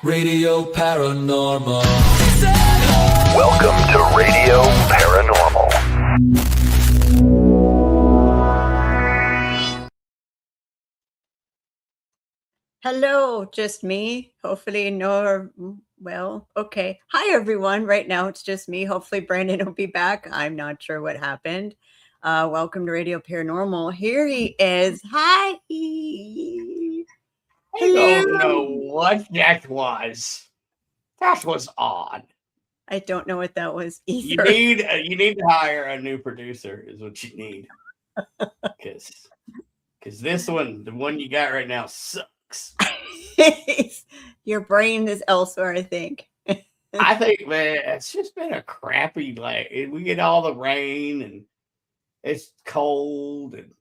Radio Paranormal. Welcome to Radio Paranormal. Hello, just me. Hopefully, okay. Hi, everyone. Right now, it's just me. Hopefully, Brandon will be back. I'm not sure what happened. Welcome to Radio Paranormal. Here he is. Hi. I don't know what that was. That was odd. I don't know what that was either. You need to hire a new producer is what you need. Because this one, the one you got right now, sucks. Your brain is elsewhere, I think. I think, man, it's just been a crappy, we get all the rain and it's cold and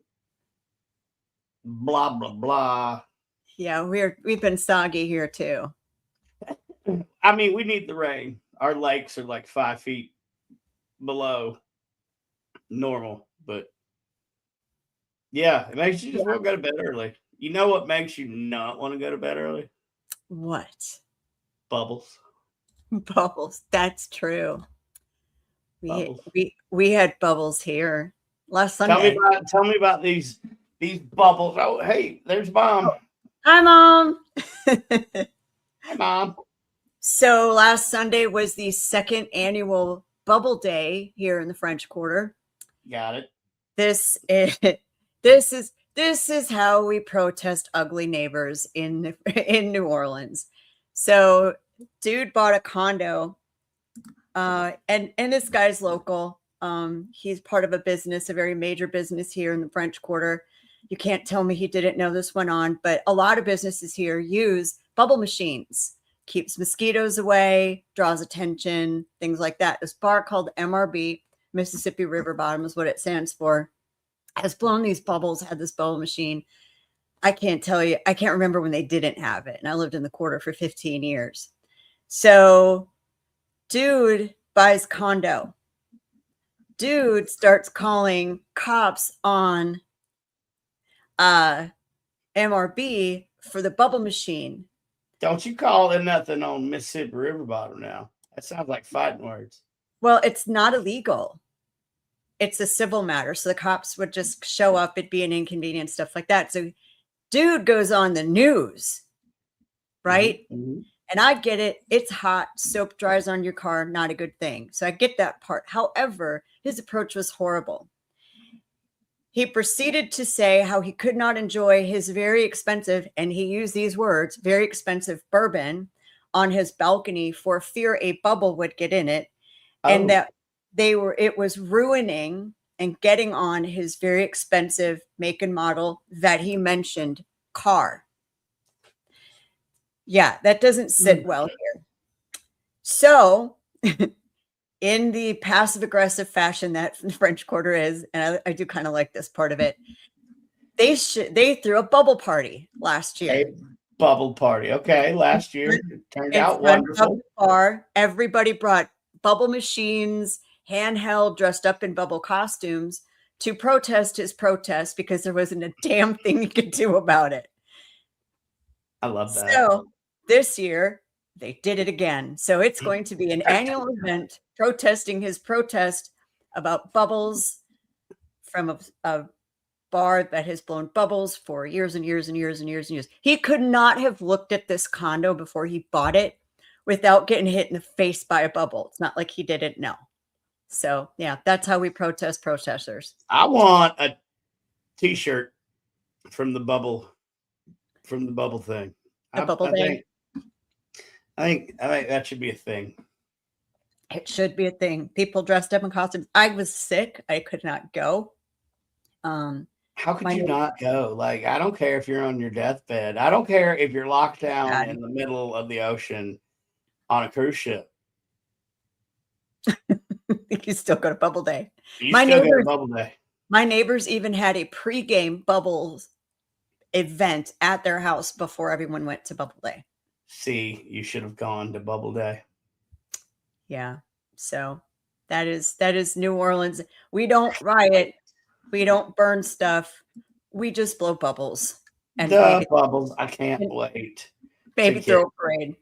blah, blah, blah. Yeah, we've been soggy here too. I mean, we need the rain. Our lakes are like 5 feet below normal, but yeah, it makes you just want to go to bed early. You know what makes you not want to go to bed early? What? Bubbles. Bubbles. That's true. Bubbles. We had bubbles here last Sunday. Tell me about these bubbles. Oh, hey, there's Mom. Hi, Mom. Hi, Mom. So last Sunday was the second annual Bubble Day here in the French Quarter. Got it. This is how we protest ugly neighbors in New Orleans. So, dude bought a condo, and this guy's local. He's part of a very major business here in the French Quarter. You can't tell me he didn't know this went on, but a lot of businesses here use bubble machines. Keeps mosquitoes away, draws attention, things like that. This bar called MRB, Mississippi River Bottom is what it stands for, has blown these bubbles, had this bubble machine. I can't tell you. I can't remember when they didn't have it. And I lived in the quarter for 15 years. So dude buys condo. Dude starts calling cops on MRB for the bubble machine. Don't you call it nothing on Mississippi River Bottom now. That sounds like fighting words. Well, it's not illegal. It's a civil matter. So the cops would just show up. It'd be an inconvenience, stuff like that. So dude goes on the news, right? Mm-hmm. And I get it. It's hot. Soap dries on your car. Not a good thing. So I get that part. However, his approach was horrible. He proceeded to say how he could not enjoy his very expensive, and he used these words, very expensive bourbon on his balcony for fear a bubble would get in it. And that it was ruining and getting on his very expensive make and model that he mentioned car. Yeah, that doesn't sit well here. So in the passive aggressive fashion that the French Quarter is, and I do kind of like this part of it, they threw a bubble party last year. A bubble party. Okay, last year it turned out wonderful. Bar, everybody brought bubble machines, handheld, dressed up in bubble costumes to protest his protest because there wasn't a damn thing you could do about it. I love that. So this year they did it again. So it's going to be an annual event protesting his protest about bubbles from a bar that has blown bubbles for years and years and years and years and years. He could not have looked at this condo before he bought it without getting hit in the face by a bubble. It's not like he didn't know. So yeah, that's how we protest protesters. I want a t-shirt from the bubble thing. The bubble thing. I think that should be a thing. It should be a thing. People dressed up in costumes. I was sick. I could not go. How could you not go? Like, I don't care if you're on your deathbed. I don't care if you're locked down in the middle of the ocean on a cruise ship. You still go to Bubble Day. My neighbors even had a pregame bubbles event at their house before everyone went to Bubble Day. See, you should have gone to Bubble Day. Yeah. So that is New Orleans. We don't riot. We don't burn stuff. We just blow bubbles. And bubbles. I can't wait. Maybe throw a parade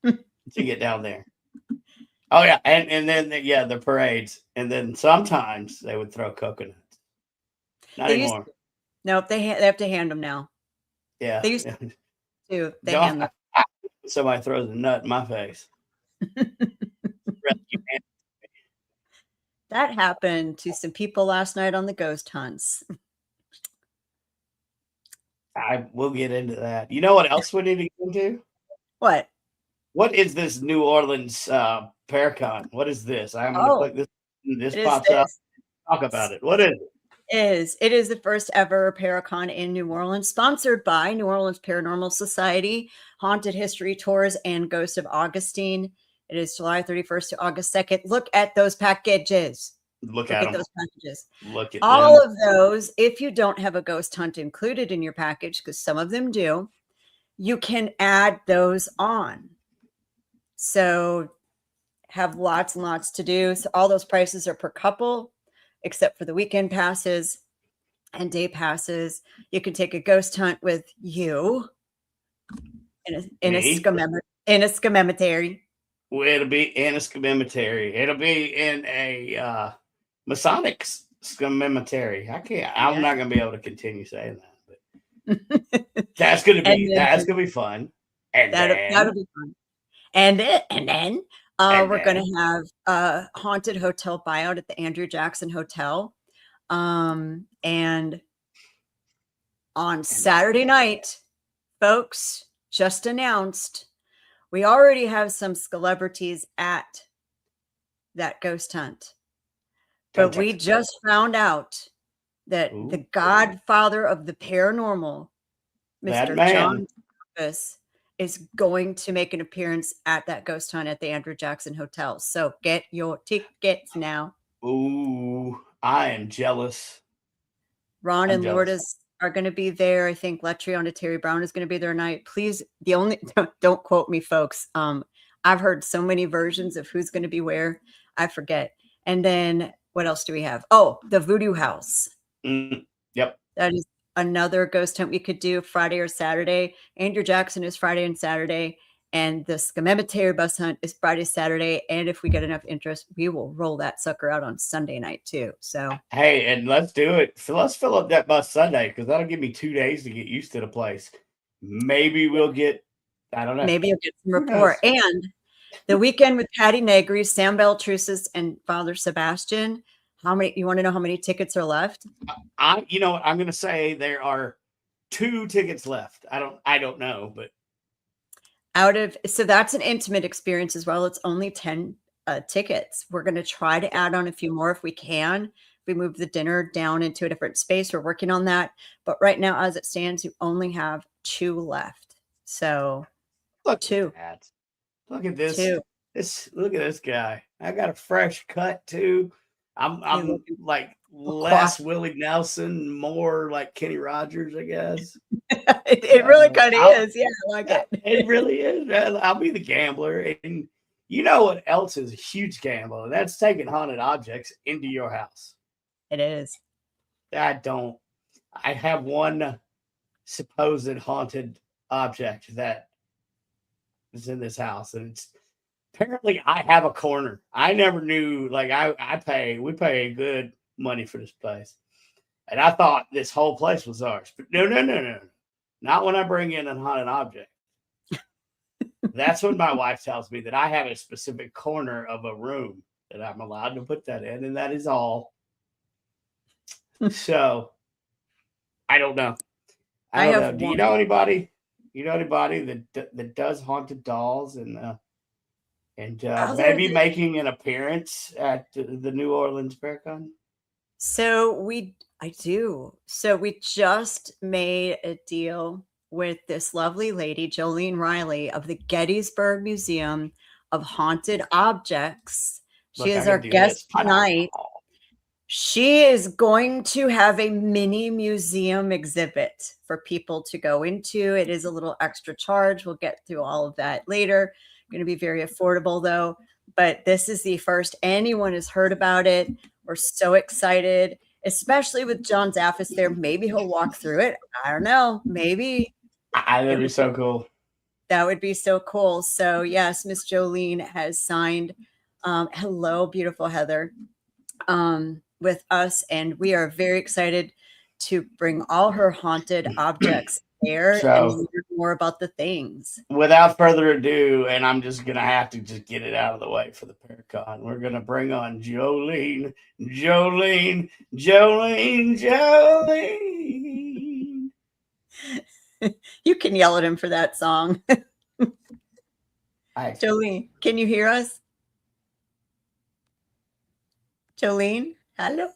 to get down there. Oh yeah, and then the parades, and then sometimes they would throw coconuts. Not anymore. Nope, they have to hand them now. Yeah, they used to. They hand them. Somebody throws a nut in my face. That happened to some people last night on the ghost hunts. We'll get into that. You know what else we need to get into? What? What is this New Orleans Paracon? What is this? I'm going to click this. This pops up. Talk about it. What is it? It is the first ever Paracon in New Orleans, sponsored by New Orleans Paranormal Society, Haunted History Tours, and Ghost of Augustine. It is July 31st to August 2nd. Look at those packages. Look at those packages. Look at all of those. If you don't have a ghost hunt included in your package, because some of them do, you can add those on. So have lots and lots to do. So all those prices are per couple, except for the weekend passes and day passes. You can take a ghost hunt with you in a scammementary. Well, it'll be in a scammementary. It'll be in a Masonic scammementary. I'm not going to be able to continue saying that, but that's going to be fun. And that'll be fun. And then we're going to have a haunted hotel buyout at the Andrew Jackson Hotel. And on Saturday night, folks, just announced, we already have some celebrities at that ghost hunt. But we just found out that the godfather of the paranormal, Mr. John Davis, is going to make an appearance at that ghost hunt at the Andrew Jackson Hotel. So get your tickets now. Ooh, I am jealous. Ron and Lourdes are going to be there. I think Letriona Terry Brown is going to be there tonight. Please, don't quote me, folks. I've heard so many versions of who's going to be where. I forget. And then what else do we have? Oh, the Voodoo House. Yep. That is another ghost hunt we could do Friday or Saturday. Andrew Jackson is Friday and Saturday, and the scammementary bus hunt is Friday, Saturday. And if we get enough interest, we will roll that sucker out on Sunday night too. So hey, and let's do it. So let's fill up that bus Sunday, because that'll give me 2 days to get used to the place. Maybe we'll get, I don't know. Maybe you'll get some rapport. And the weekend with Patty Negri, Sam Beltrusis, and Father Sebastian. You want to know how many tickets are left? I'm going to say there are 2 tickets left. I don't know, but so that's an intimate experience as well. It's only 10 tickets. We're going to try to add on a few more if we can. We move the dinner down into a different space. We're working on that. But right now, as it stands, you only have 2 left. So look 2. Look at this. 2. Look at this guy. I got a fresh cut too. I'm like less Willie Nelson, more like Kenny Rogers, I guess. it really kind of is. Yeah, I like it. It really is. I'll be the gambler. And you know what else is a huge gamble? That's taking haunted objects into your house. It is. I have one supposed haunted object that is in this house, and it's apparently I have a corner. I never knew, like we pay good money for this place. And I thought this whole place was ours. But no. Not when I bring in a haunted object. That's when my wife tells me that I have a specific corner of a room that I'm allowed to put that in, and that is all. So I don't know. I don't know. Do you know anybody? That does haunted dolls and maybe making an appearance at the New Orleans Paracon? I do. So we just made a deal with this lovely lady, Jolene Riley of the Gettysburg Museum of Haunted Objects. She is our guest tonight. She is going to have a mini museum exhibit for people to go into. It is a little extra charge. We'll get through all of that later. Going to be very affordable though, but this is the first anyone has heard about it. We're so excited, especially with John Zaffis there. Maybe he'll walk through it. I don't know. Maybe. That'd be so cool. That would be so cool. So yes, Miss Jolene has signed hello, beautiful Heather, with us, and we are very excited to bring all her haunted objects there and So, learn more about the things. without further ado, and I'm just gonna have to just get it out of the way for the Paracon. We're gonna bring on Jolene, Jolene, Jolene, Jolene. You can yell at him for that song. Hi. Jolene, can you hear us? Jolene, hello.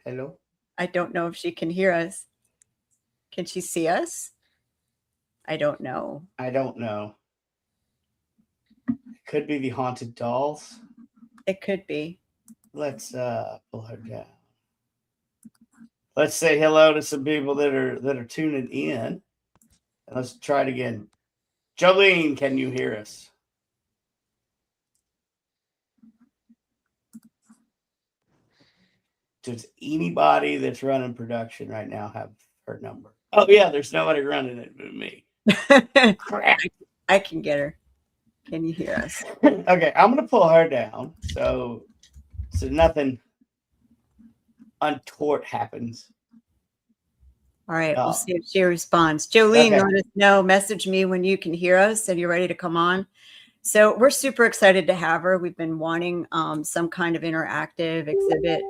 Hello. I don't know if she can hear us. Can she see us? I don't know. I don't know. It could be the haunted dolls. It could be. Let's pull her down. Let's say hello to some people that are tuning in. And let's try it again. Jolene, can you hear us? Does anybody that's running production right now have her number? Oh yeah, there's nobody running it but me. Crap. I can get her. Can you hear us? Okay, I'm gonna pull her down so nothing untoward happens. All right, we'll see if she responds. Jolene, Okay. let us know. Message me when you can hear us and you're ready to come on. So we're super excited to have her. We've been wanting some kind of interactive exhibit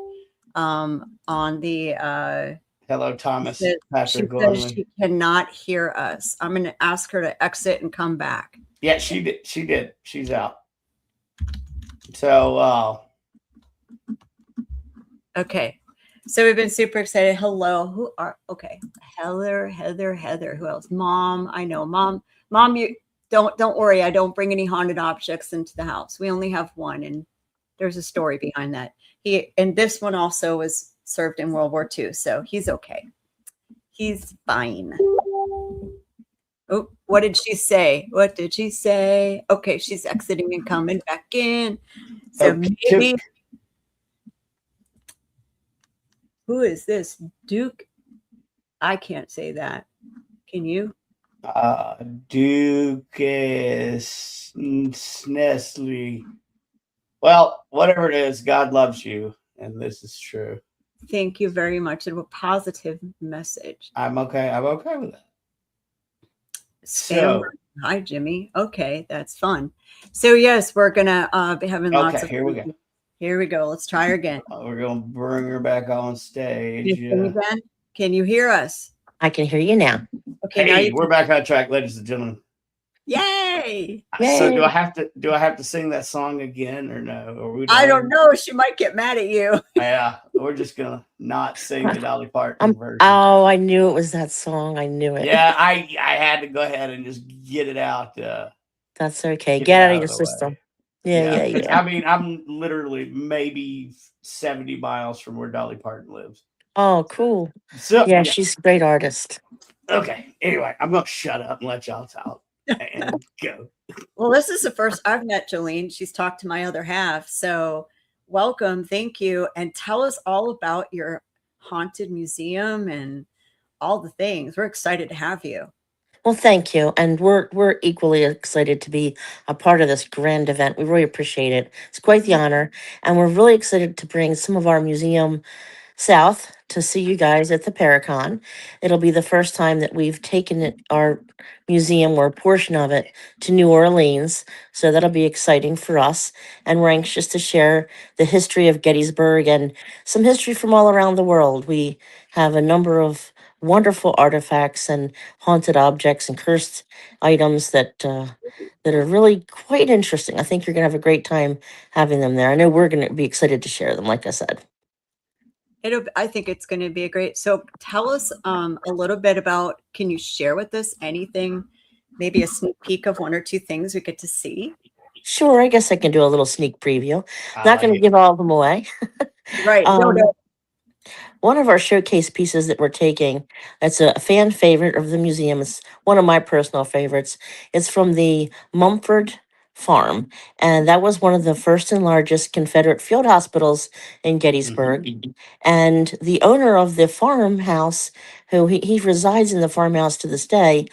on the Hello, Thomas. she Patrick says Gorman. she cannot hear us. I'm going to ask her to exit and come back. Yeah, she did. She did. She's out. So Okay. So we've been super excited. Hello. Okay. Heather. Who else? Mom. I know. Mom, you don't worry. I don't bring any haunted objects into the house. We only have one, and there's a story behind that. And this one also was served in World War II, so he's okay. He's fine. Oh, what did she say? Okay, she's exiting and coming back in. So maybe. Who is this? Duke? I can't say that. Can you? Duke is Nestle. Well, whatever it is, God loves you, and this is true. Thank you very much. It's a positive message. I'm okay. I'm okay with that. Spam. Hi, Jimmy. Okay, that's fun. So yes, we're gonna be having lots of. Here we go. Here we go. Let's try her again. We're gonna bring her back on stage. Again? Can you hear us? I can hear you now. Okay, hey, we're back on track, ladies and gentlemen. Yay! So do I have to sing that song again or no? Or I don't know. She might get mad at you. Yeah, we're just gonna not sing the Dolly Parton version. Oh, I knew it was that song. I knew it. Yeah, I had to go ahead and just get it out. That's okay. Get out of your system. Yeah. I mean, I'm literally maybe 70 miles from where Dolly Parton lives. Oh, cool. So yeah, she's a great artist. Okay. Anyway, I'm gonna shut up and let y'all talk and go. Well, this is the first I've met Jolene. She's talked to my other half. So welcome. Thank you. And tell us all about your haunted museum and all the things. We're excited to have you. Well, thank you. And we're equally excited to be a part of this grand event. We really appreciate it. It's quite the honor. And we're really excited to bring some of our museum south to see you guys at the Paracon. It'll be the first time that we've taken our museum or a portion of it to New Orleans. So that'll be exciting for us. And we're anxious to share the history of Gettysburg and some history from all around the world. We have a number of wonderful artifacts and haunted objects and cursed items that are really quite interesting. I think you're going to have a great time having them there. I know we're going to be excited to share them, like I said. I think it's going to be a great. So tell us a little bit about, can you share with us anything, maybe a sneak peek of one or two things we get to see? Sure, I guess I can do a little sneak preview. Not going to give all of them away. Right. No. One of our showcase pieces that we're taking, that's a fan favorite of the museum. It's one of my personal favorites. It's from the Mumford Farm, and that was one of the first and largest Confederate field hospitals in Gettysburg. Mhm. And the owner of the farmhouse, who he resides in the farmhouse to this day,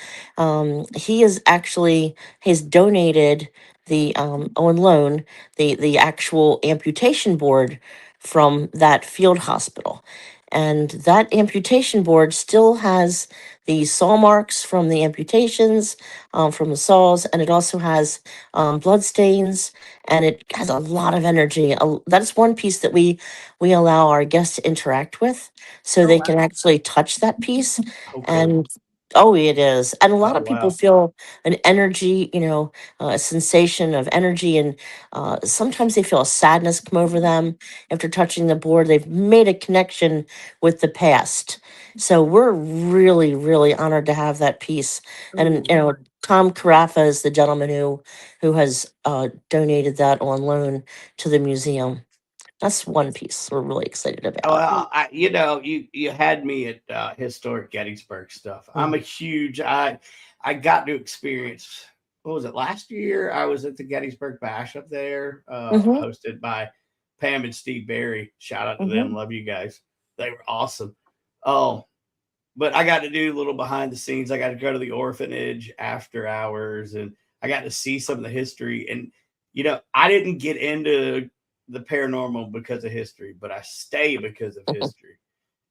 he is actually has donated the on loan the actual amputation board from that field hospital, and that amputation board still has the saw marks from the amputations, from the saws, and it also has blood stains, and it has a lot of energy. That's one piece that we allow our guests to interact with, so Oh they wow. can actually touch that piece. Oh, cool. And oh, it is, and a lot Oh, of people wow. feel an energy, a sensation of energy, and sometimes they feel a sadness come over them after touching the board. They've made a connection with the past, so we're really, really honored to have that piece. And Ooh. Tom Carafa is the gentleman who has donated that on loan to the museum. That's one piece we're really excited about. Well, you had me at historic Gettysburg stuff. I'm a Mm. huge. I got to experience. What was it last year? I was at the Gettysburg Bash up there, Mm-hmm, hosted by Pam and Steve Berry. Shout out to them. mm-hmm. Love you guys. They were awesome. Oh, but I got to do a little behind the scenes. I got to go to the orphanage after hours, and I got to see some of the history. And I didn't get into the paranormal because of history, but I stay because of history.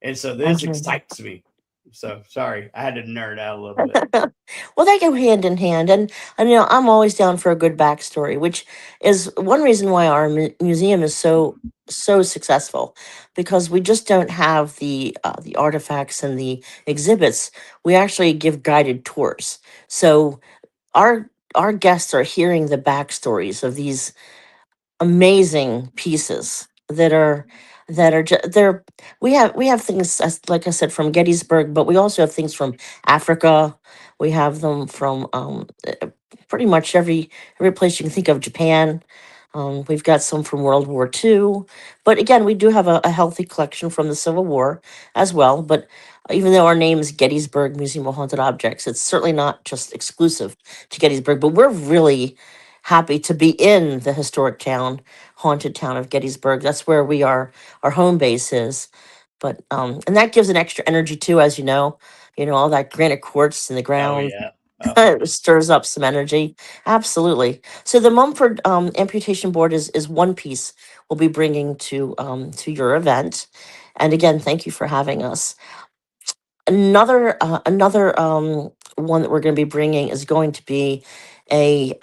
And so this Mhm. excites me. So sorry, I had to nerd out a little bit. Well, they go hand in hand, and I'm always down for a good backstory, which is one reason why our museum is so successful, because we just don't have the artifacts and the exhibits. We actually give guided tours, so our guests are hearing the backstories of these amazing pieces they're we have things, like I said, from Gettysburg, but we also have things from Africa. We have them from pretty much every place you can think of. Japan. We've got some from World War II, but again, we do have a healthy collection from the Civil War as well. But even though our name is Gettysburg Museum of Haunted Objects, it's certainly not just exclusive to Gettysburg. But we're really happy to be in the historic town, haunted town of Gettysburg. That's where our home base is. But and that gives an extra energy too, as all that granite quartz in the Oh ground. yeah. Oh, It stirs up some energy. Absolutely. So the Mumford amputation board is one piece we'll be bringing to your event. And again, thank you for having us. Another one that we're going to be bringing is going to be a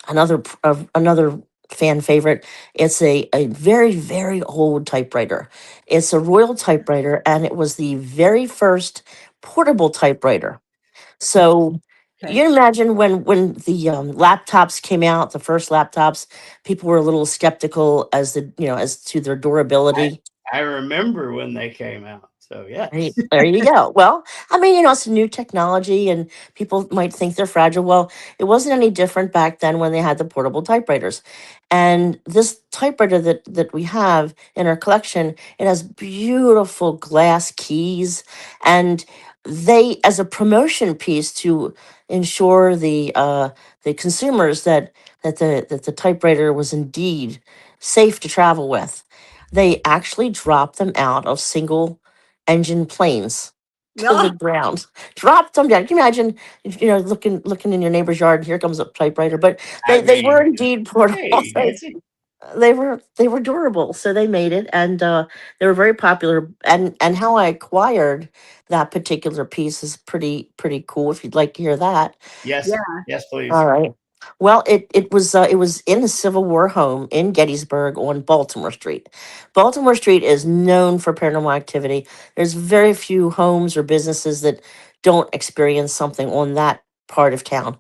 another fan favorite. It's a very, very old typewriter. It's a Royal typewriter, and it was the very first portable typewriter. So Okay. you imagine when the laptops came out, the first laptops, people were a little skeptical as to their I durability. I remember when they came out. So Right. yes. There you go. Well, I mean, it's a new technology and people might think they're fragile. Well, it wasn't any different back then when they had the portable typewriters. And this typewriter that we have in our collection, it has beautiful glass keys, and they, as a promotion piece to ensure the consumers that the typewriter was indeed safe to travel with, they actually dropped them out of single engine planes to the No. ground. Dropped them down. Can you imagine, looking in your neighbor's yard and here comes a typewriter? But I they were mean, indeed portable. hey, So Nancy. they were durable. So they made it, and they were very popular. And how I acquired that particular piece is pretty cool. If you'd like to hear that. Yes, Yeah. yes, All please. right. Well, it was in the Civil War home in Gettysburg on Baltimore Street. Baltimore Street is known for paranormal activity. There's very few homes or businesses that don't experience something on that part of town.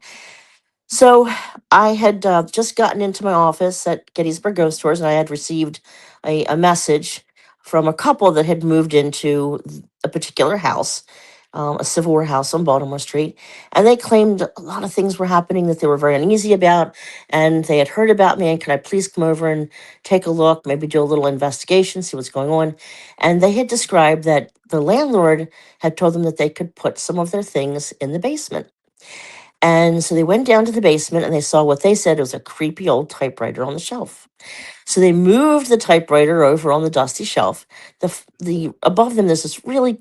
So I had just gotten into my office at Gettysburg Ghost Tours, and I had received a message from a couple that had moved into a particular house, a Civil War house on Baltimore Street. And they claimed a lot of things were happening that they were very uneasy about. And they had heard about me, and could I please come over and take a look, maybe do a little investigation, see what's going on. And they had described that the landlord had told them that they could put some of their things in the basement. And so they went down to the basement and they saw what they said was a creepy old typewriter on the shelf. So they moved the typewriter over on the dusty shelf. The above them there's this really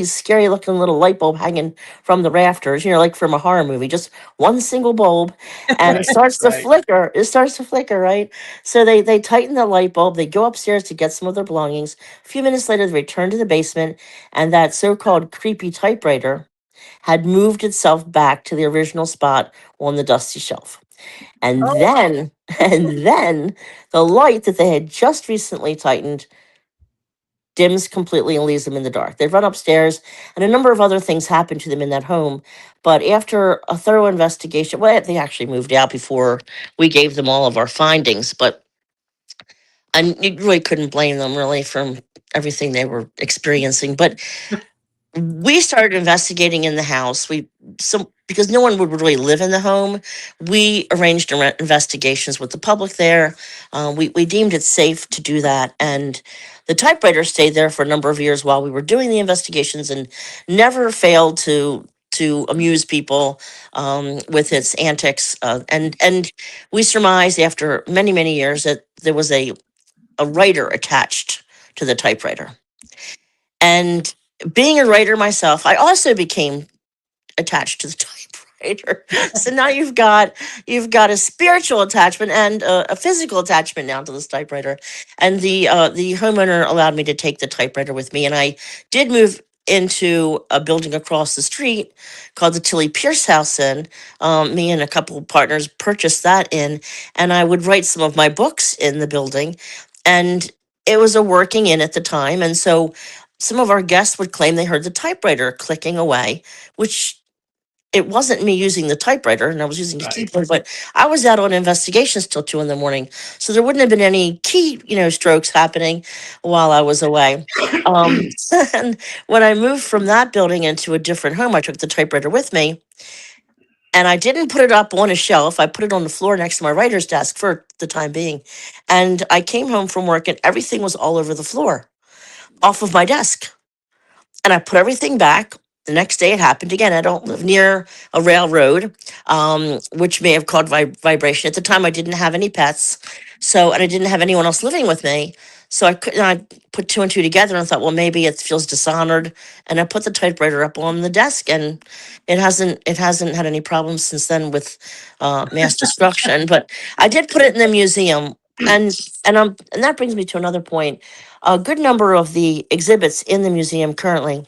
scary looking little light bulb hanging from the rafters, like from a horror movie, just one single bulb, and it Right. starts to Right. flicker. It starts to flicker, right? So they tighten the light bulb. They go upstairs to get some of their belongings. A few minutes later, they return to the basement, and that so-called creepy typewriter had moved itself back to the original spot on the dusty shelf. And Oh, then, and then the light that they had just recently tightened dims completely and leaves them in the dark. They run upstairs, and a number of other things happen to them in that home. But after a thorough investigation, well, they actually moved out before we gave them all of our findings. But and you really couldn't blame them really from everything they were experiencing. But we started investigating in the house. Because no one would really live in the home, we arranged investigations with the public there. We deemed it safe to do that, and the typewriter stayed there for a number of years while we were doing the investigations, and never failed to amuse people with its antics. And we surmised after many years that there was a writer attached to the typewriter. And being a writer myself, I also became attached to the typewriter. So now you've got a spiritual attachment and a physical attachment now to this typewriter. And the homeowner allowed me to take the typewriter with me, and I did move into a building across the street called the Tilly Pierce House. In me and a couple of partners purchased that in, and I would write some of my books in the building, and it was a working in at the time, and so some of our guests would claim they heard the typewriter clicking away, which it wasn't me using the typewriter, and I was using the Right. keyboard, but I was out on investigations till 2 a.m. So there wouldn't have been any key, strokes happening while I was away. And when I moved from that building into a different home, I took the typewriter with me, and I didn't put it up on a shelf. I put it on the floor next to my writer's desk for the time being. And I came home from work, and everything was all over the floor off of my desk. And I put everything back. The next day it happened again. I don't live near a railroad, which may have caused vibration. At the time, I didn't have any pets, and I didn't have anyone else living with me. So I put two and two together and thought, well, maybe it feels dishonored. And I put the typewriter up on the desk, and it hasn't had any problems since then with mass destruction. But I did put it in the museum, and that brings me to another point. A good number of the exhibits in the museum currently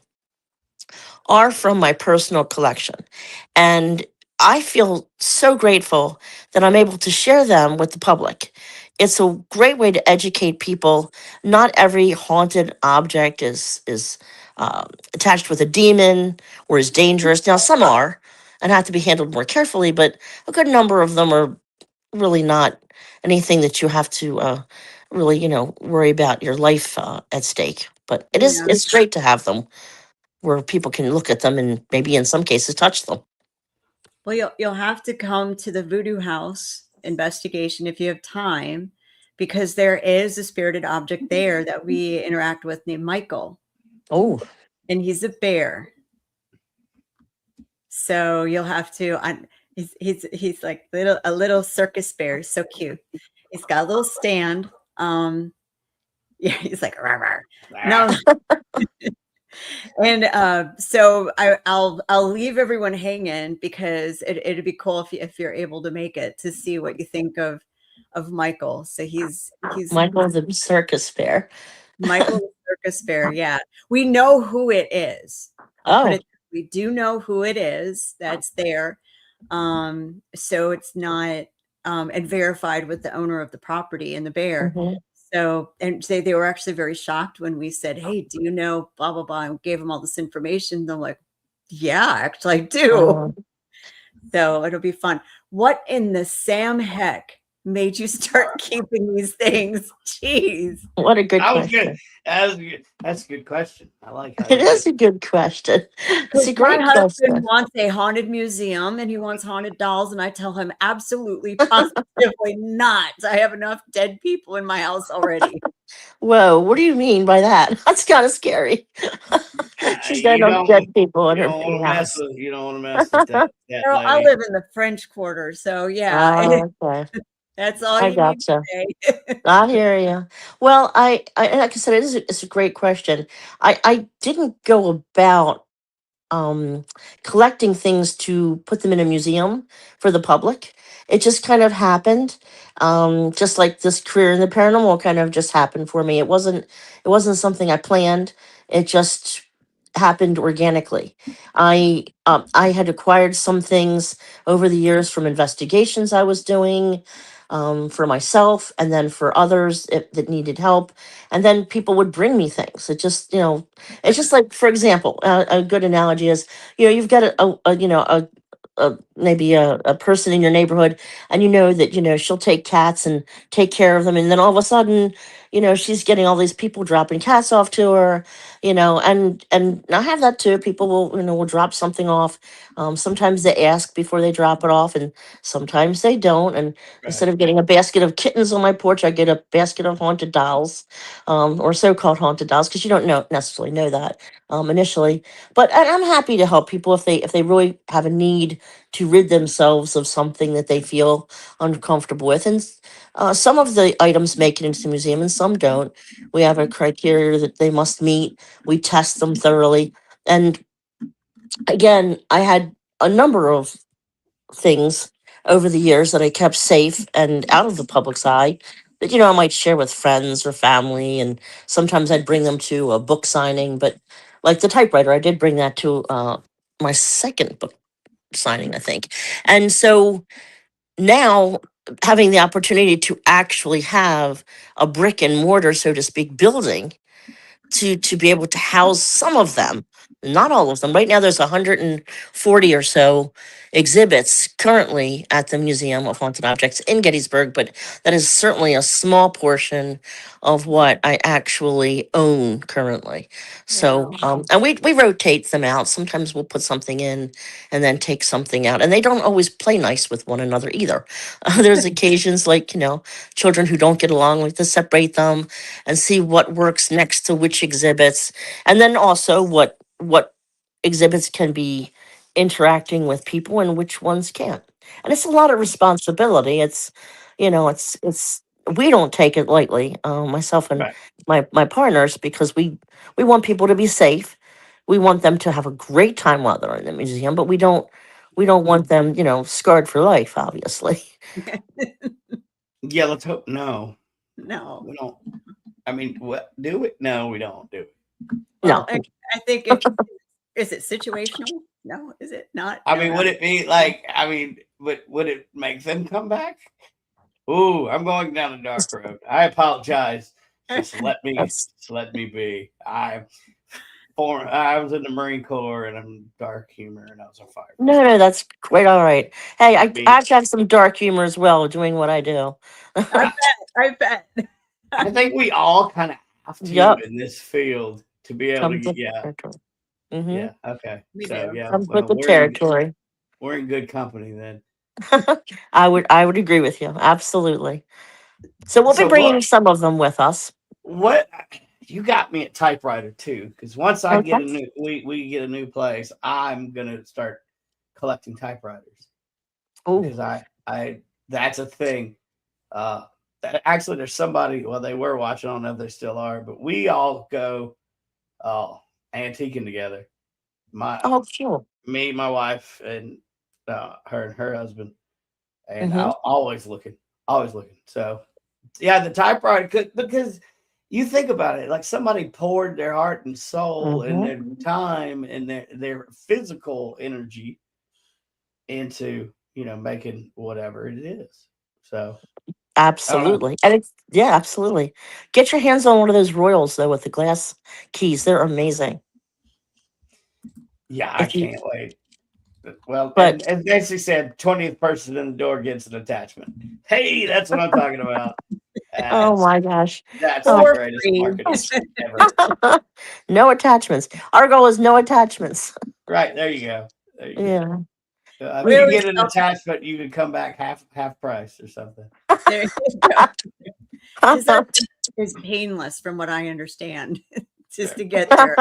are from my personal collection. And I feel so grateful that I'm able to share them with the public. It's a great way to educate people. Not every haunted object is attached with a demon or is dangerous. Now, some are and have to be handled more carefully, but a good number of them are really not anything that you have to really, worry about your life at stake. But yeah. it's great to have them where people can look at them and maybe in some cases touch them. Well, you'll have to come to the Voodoo House investigation if you have time, because there is a spirited object there that we interact with named Michael, Oh, and he's a bear. So you'll have to. He's like a little circus bear. He's so cute. He's got a little stand. Yeah, he's like rawr, rawr. No. And so I'll leave everyone hanging, because it'd be cool if you're able to make it to see what you think of Michael. So he's Michael the circus bear. Michael the circus bear. Yeah, we know who it is. I'll put Oh, it. We do know who it is that's there. So it's not and verified with the owner of the property and the bear. mhm. So, and they were actually very shocked when we said, "Hey, do you know blah blah blah?" And gave them all this information. They're like, "Yeah, actually, I do." Oh, So it'll be fun. What in the Sam heck made you start keeping these things? Jeez. what a good That was question. good. That was good. That's a good question. I like how It you is did. a good question. It's Because a my great husband question. wants a haunted museum and he wants haunted dolls, and I tell him absolutely, positively not. I have enough dead people in my house already. Whoa, what do you mean by that? That's kind of scary. She's got You enough don't dead people in you her don't want in to her mess house. with that Girl, I lady. live in the French Quarter, so yeah, Oh, okay. that's all I you need gotcha. to say. I hear you. Well, and like I said, it's a great question. I didn't go about um, collecting things to put them in a museum for the public. It just kind of happened. Just like this career in the paranormal kind of just happened for me. It wasn't something I planned. It just happened organically. I had acquired some things over the years from investigations I was doing, for myself and then for others that needed help. And then people would bring me things. It's just like, for example, a good analogy is, you've got maybe a person in your neighborhood, and you know that she'll take cats and take care of them, and then all of a sudden, she's getting all these people dropping cats off to her, and I have that too. People will drop something off. Sometimes they ask before they drop it off, and sometimes they don't. And instead Right. of getting a basket of kittens on my porch, I get a basket of haunted dolls, or so-called haunted dolls, because you don't necessarily know that initially. But I'm happy to help people if they really have a need to rid themselves of something that they feel uncomfortable with. And some of the items make it into the museum, and some don't. We have a criteria that they must meet. We test them thoroughly. And again, I had a number of things over the years that I kept safe and out of the public's eye that I might share with friends or family, and sometimes I'd bring them to a book signing. But like the typewriter, I did bring that to my second book signing, I think. And so now, having the opportunity to actually have a brick and mortar, so to speak, building to be able to house some of them, not all of them. Right now there's 140 or so exhibits currently at the Museum of Haunted Objects in Gettysburg, but that is certainly a small portion of what I actually own currently. So Wow. and we rotate them out. Sometimes we'll put something in and then take something out, and they don't always play nice with one another either. There's occasions like children who don't get along, like to separate them and see what works next to which exhibits, and then also what exhibits can be interacting with people and which ones can't. And it's a lot of responsibility. It's we don't take it lightly, myself and Right. my partners, because we want people to be safe. We want them to have a great time while they're in the museum, but we don't want them scarred for life, obviously. Yeah, let's hope no. No. We don't. I mean, what do it? No, we don't do it. Well, No. I think if is it situational? No, is it not? I No, mean, not. would it be like? I mean, would it make them come back? Ooh, I'm going down a dark road. I apologize. That's Just let me be. I was in the Marine Corps and I'm dark humor and I was a No, firefighter. no, that's quite all right. Hey, I I mean, I actually have some dark humor as well, doing what I do. I bet. I bet. I think we all kind of have to Yep, in this field to be able to comes get. with Yeah, the territory. Mm-hmm. yeah, okay. We So do. yeah, Comes with well, the territory. we're in good company then. I would agree with you, absolutely. So we'll be So bringing what? some of them with us. What? You got me at typewriter too, because once I Okay. get we get a new place, I'm gonna start collecting typewriters Oh. because I that's a thing. Uh, actually, there's somebody. Well, they were watching. I don't know if they still are, but we all go uh, antiquing together. My Oh, cool. Me, my wife, and her and her husband, and Mm-hmm. I always looking. So yeah, the typewriter because you think about it, like somebody poured their heart and soul and Mm-hmm. their time and their physical energy into making whatever it is. So I don't know. Absolutely. And yeah, absolutely. Get your hands on one of those royals though with the glass keys. They're amazing. Yeah, I If you can't wait. Well, but and as Nancy said, 20th person in the door gets an attachment. Hey, that's what I'm talking about. oh That's my gosh. that's the Oh, For greatest free. marketing ever. no attachments. Our goal is no attachments. Right, there you go. There you go. Yeah. If you Really get an self. attachment, you can come back half price or something. There you go. Is that is painless, from what I understand, just to get there.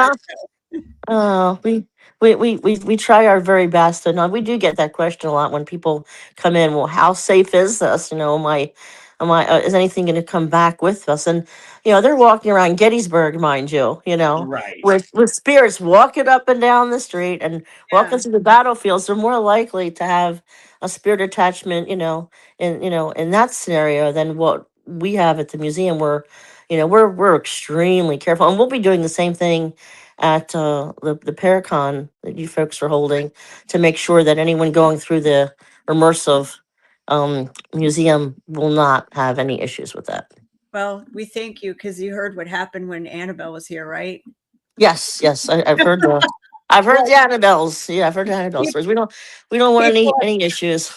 Oh, we try our very best, and we do get that question a lot when people come in. Well, how safe is this? Is anything going to come back with us? And they're walking around Gettysburg, mind you, Right. with spirits walking up and down the street and walking Yeah. through the battlefields. They're more likely to have a spirit attachment, in that scenario than what we have at the museum. Where, we're extremely careful, and we'll be doing the same thing at the Paracon that you folks are holding to make sure that anyone going through the immersive museum will not have any issues with that. Well, we thank you, because you heard what happened when Annabelle was here, right? Yes, I've heard I've heard the Annabelles. Yeah, I've heard the Annabelle stories. We don't want any issues.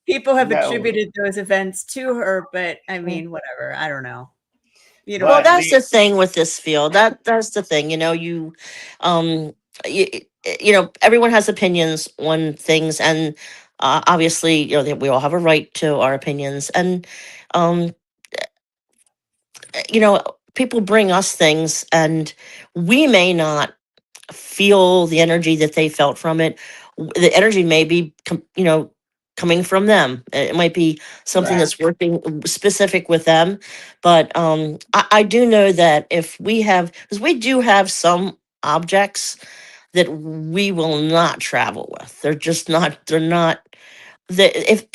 People have No. attributed those events to her, but I mean, whatever. I don't know. Well, But that's the thing with this field. That's the thing. Um, you, everyone has opinions on things, and obviously, we all have a right to our opinions. And um, people bring us things, and we may not feel the energy that they felt from it. The energy may be, coming from them. It might be something Right. that's working specific with them. But I do know that if because we do have some objects that we will not travel with. They're not, if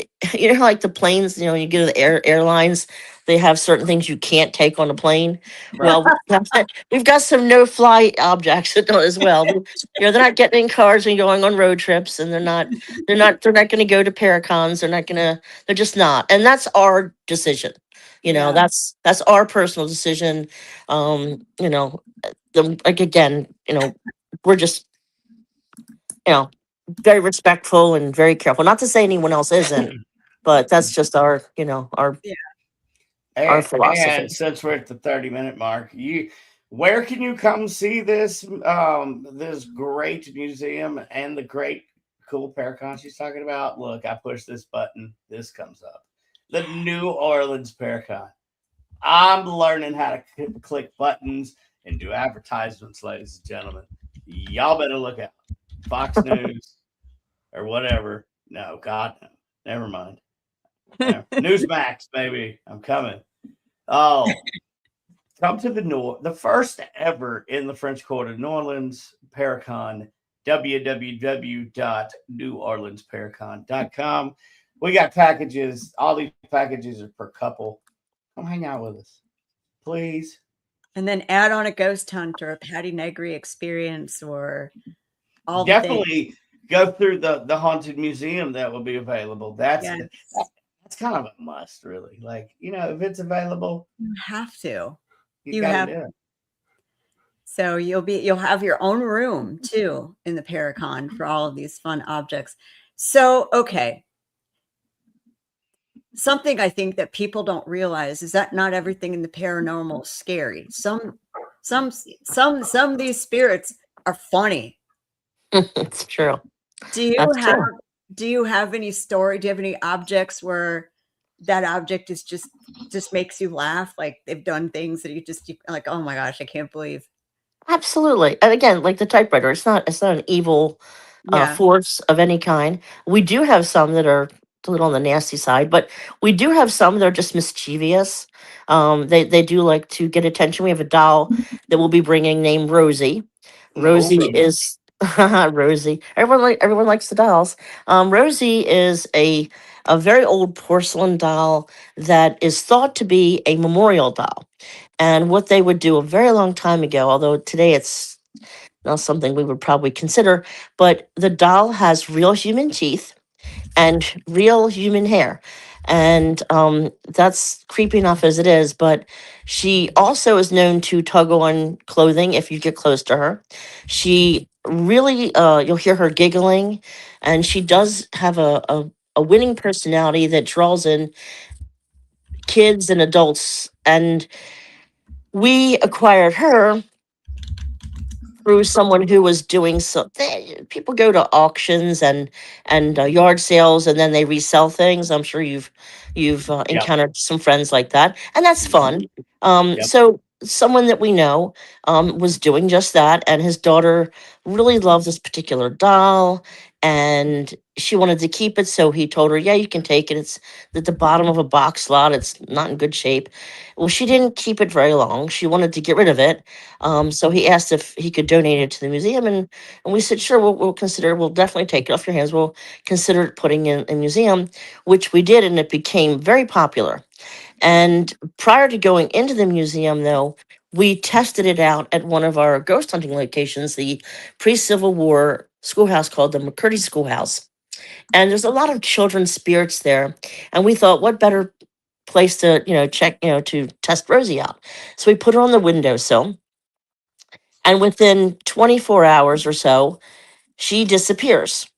like the planes, you go to the airlines, they have certain things you can't take on a plane. Right. Well, we've got some no fly objects as well. They're not getting in cars and going on road trips, and they're not going to go to Paracons. They're just not. And that's our decision. Yeah. That's our personal decision. Like, again, we're just, very respectful and very careful. Not to say anyone else isn't, but that's just our, our And philosophy. since we're at the 30-minute mark, where can you come see this this great museum and the great cool Paracon she's talking about? Look, I push this button, this comes up. The New Orleans Paracon. I'm learning how to click buttons and do advertisements, ladies and gentlemen. Y'all better look out. Fox News or whatever. No, God, no. Never mind. Newsmax, baby. I'm coming. Oh, come to the first ever in the French Quarter, New Orleans Paracon, www.neworleansparacon.com. We got packages. All these packages are per couple. Come hang out with us, please. And then add on a ghost hunt or a Patty Negri experience, or all the things. Definitely go through the haunted museum that will be available. That's kind of a must, really. Like, if it's available, You have to. you gotta do it. So you'll have your own room too in the Paracon for all of these fun objects. So, okay. Something I think that people don't realize is that not everything in the paranormal is scary. Some of these spirits are funny. It's true. Do you have any story? Do you have any objects where that object is just makes you laugh? Like they've done things that you like, oh my gosh, I can't believe. Absolutely. And again, like the typewriter, it's not an evil force of any kind. We do have some that are a little on the nasty side, but we do have some that are just mischievous. They do like to get attention. We have a doll that we'll be bringing named Rosie. Rosie is Rosie. Everyone likes the dolls. Rosie is a very old porcelain doll that is thought to be a memorial doll. And what they would do a very long time ago, although today it's not something we would probably consider, but the doll has real human teeth and real human hair. And that's creepy enough as it is, but she also is known to tug on clothing if you get close to her. She really, you'll hear her giggling, and she does have a winning personality that draws in kids and adults. And we acquired her through someone who was doing people go to auctions and yard sales, and then they resell things. I'm sure you've Yep. encountered some friends like that, and that's fun. Yep. So someone that we know was doing just that, and his daughter really loved this particular doll, and she wanted to keep it. So he told her, "Yeah, you can take it. It's at the bottom of a box lot. It's not in good shape." Well, she didn't keep it very long. She wanted to get rid of it. So he asked if he could donate it to the museum, and we said, sure, we'll consider, we'll definitely take it off your hands. We'll consider it putting in a museum, which we did, and it became very popular. And prior to going into the museum, though, we tested it out at one of our ghost hunting locations, the pre-Civil War schoolhouse called the McCurdy Schoolhouse. And there's a lot of children's spirits there. And we thought, what better place to, check, to test Rosie out. So we put her on the windowsill. And within 24 hours or so, she disappears.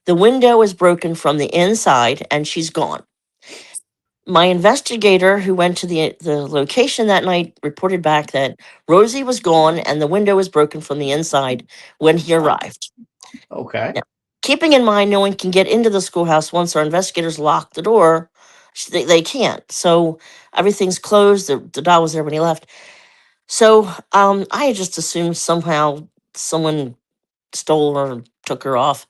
The window is broken from the inside and she's gone. My investigator who went to the location that night reported back that Rosie was gone and the window was broken from the inside when he arrived. Okay. Now, keeping in mind no one can get into the schoolhouse once our investigators lock the door, they can't. So everything's closed. The doll was there when he left. So I had just assumed somehow someone stole or took her off.